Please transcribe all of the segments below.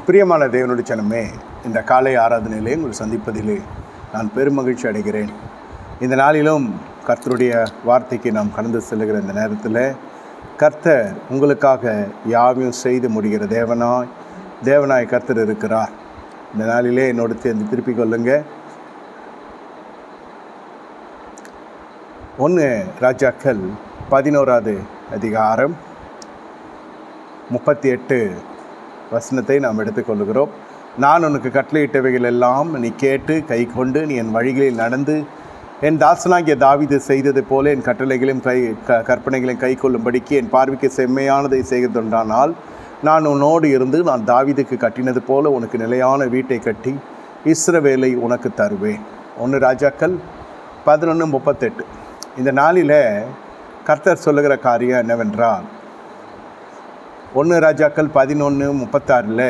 பிரியமான தேவனுடைய ஜனமே, இந்த காலை ஆராதனையிலே உங்கள் சந்திப்பதிலே நான் பெருமகிழ்ச்சி அடைகிறேன். இந்த நாளிலும் கர்த்தருடைய வார்த்தைக்கு நாம் கடந்து செல்லுகிற இந்த நேரத்தில் கர்த்தர் உங்களுக்காக யாவையும் செய்து முடிகிற தேவனாய் கர்த்தர் இருக்கிறார். இந்த நாளிலே என்னோடு சேர்ந்து திருப்பிக் கொள்ளுங்க. 1 ராஜாக்கள் 11வது அதிகாரம் 38 வசனத்தை நாம் எடுத்துக்கொள்கிறோம். நான் உனக்கு கட்டளையிட்டவைகள் எல்லாம் நீ கேட்டு கை கொண்டு நீ என் வழிகளில் நடந்து என் தாசனாகிய தாவீது செய்தது போல என் கட்டளைகளையும் கற்பனைகளையும் கை கொள்ளும்படிக்கு என் பார்வைக்கு செம்மையானதை செய்கிறதுண்டானால் நான் உன்னோடு இருந்து நான் தாவீதுக்கு கட்டினது போல உனக்கு நிலையான வீட்டை கட்டி இஸ்ரவேலை உனக்கு தருவேன். 1 ராஜாக்கள் 11:38. இந்த நாளில் கர்த்தர் சொல்லுகிற காரியம் என்னவென்றால், 1 ராஜாக்கள் 11:36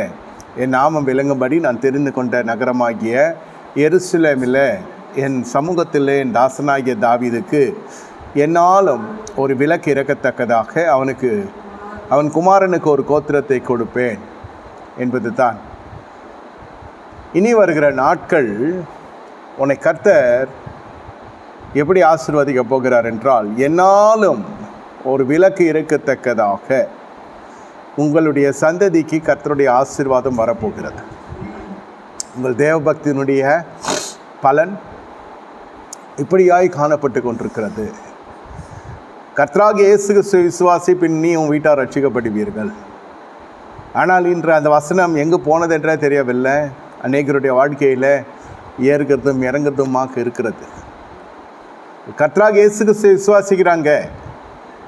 என் நாமம் விளங்கும்படி நான் தெரிந்து கொண்ட நகரமாகிய எருசலேமில் என் சமூகத்தில் என் தாசனாகிய தாவீதுக்கு என்னாலும் ஒரு விலக்கு இறக்கத்தக்கதாக அவன் குமாரனுக்கு ஒரு கோத்திரத்தை கொடுப்பேன் என்பது தான். இனி வருகிற நாட்கள் உன்னை கர்த்தர் எப்படி ஆசீர்வதிக்க போகிறார் என்றால், என்னாலும் ஒரு விலக்கு இருக்கத்தக்கதாக உங்களுடைய சந்ததிக்கு கர்த்தருடைய ஆசீர்வாதம் வரப்போகிறது. உங்கள் தேவபக்தியினுடைய பலன் இப்படியாய் காணப்பட்டு கொண்டிருக்கிறது. கர்த்தராகிய இயேசு விசுவாசி பின் நீ உன் வீட்டார் ரட்சிக்கப்படுவீர்கள். ஆனால் இன்று அந்த வசனம் எங்கு போனதென்றே தெரியவில்லை. அநேகருடைய வாழ்க்கையில் ஏறுகிறதும் இறங்குறதுமாக இருக்கிறது. கர்த்தராகிய இயேசு விசுவாசிக்கிறாங்க.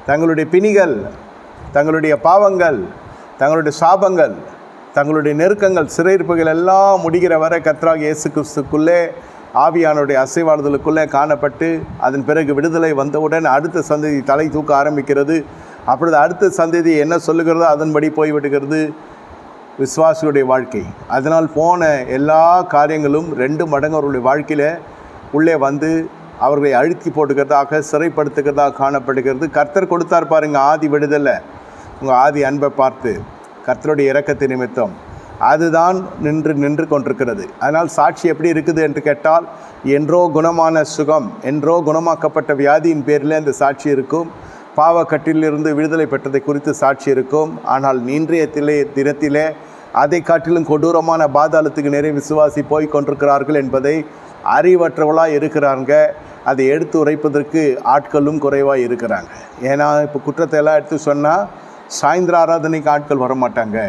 தங்களுடைய பிணிகள், தங்களுடைய பாவங்கள், தங்களுடைய சாபங்கள், தங்களுடைய நெருக்கங்கள், சிறையிருப்புகள் எல்லாம் முடிகிற வரை கர்த்தராகிய இயேசு கிறிஸ்துக்குள்ளே ஆவியானுடைய அசைவாடுதலுக்குள்ளே காணப்பட்டு அதன் பிறகு விடுதலை வந்தவுடன் அடுத்த சந்ததி தலை தூக்க ஆரம்பிக்கிறது. அப்பொழுது அடுத்த சந்ததி என்ன சொல்லுகிறதோ அதன்படி போய்விடுகிறது விசுவாசிகளுடைய வாழ்க்கை. அதனால் போன எல்லா காரியங்களும் 2 மடங்கு அவர்களுடைய வாழ்க்கையில் உள்ளே வந்து அவர்களை அழுத்தி போட்டுக்கிறதாக, சிறைப்படுத்துகிறதாக காணப்படுகிறது. கர்த்தர் கொடுத்தார் பாருங்க ஆதி விடுதலை, உங்கள் ஆதி அன்பை பார்த்து கர்த்தருடைய இரக்கத்தை நிமித்தம் அதுதான் நின்று கொண்டிருக்கிறது. அதனால் சாட்சி எப்படி இருக்குது என்று கேட்டால், என்றோ குணமான சுகம், என்றோ குணமாக்கப்பட்ட வியாதியின் பேரில் அந்த சாட்சி இருக்கும். பாவக்கட்டிலிருந்து விடுதலை பெற்றதை குறித்து சாட்சி இருக்கும். ஆனால் இன்றைய தினத்திலே அதை காட்டிலும் கொடூரமான பாதாளத்துக்கு நிறைய விசுவாசி போய் கொண்டிருக்கிறார்கள் என்பதை அறிவற்றவர்களாக இருக்கிறாங்க. அதை எடுத்து உரைப்பதற்கு ஆட்களும் குறைவாக இருக்கிறாங்க. ஏன்னா இப்போ குற்றத்தை எல்லாம் எடுத்து சொன்னால் சாயந்தர ஆராதனைக்கு ஆட்கள் வரமாட்டாங்க.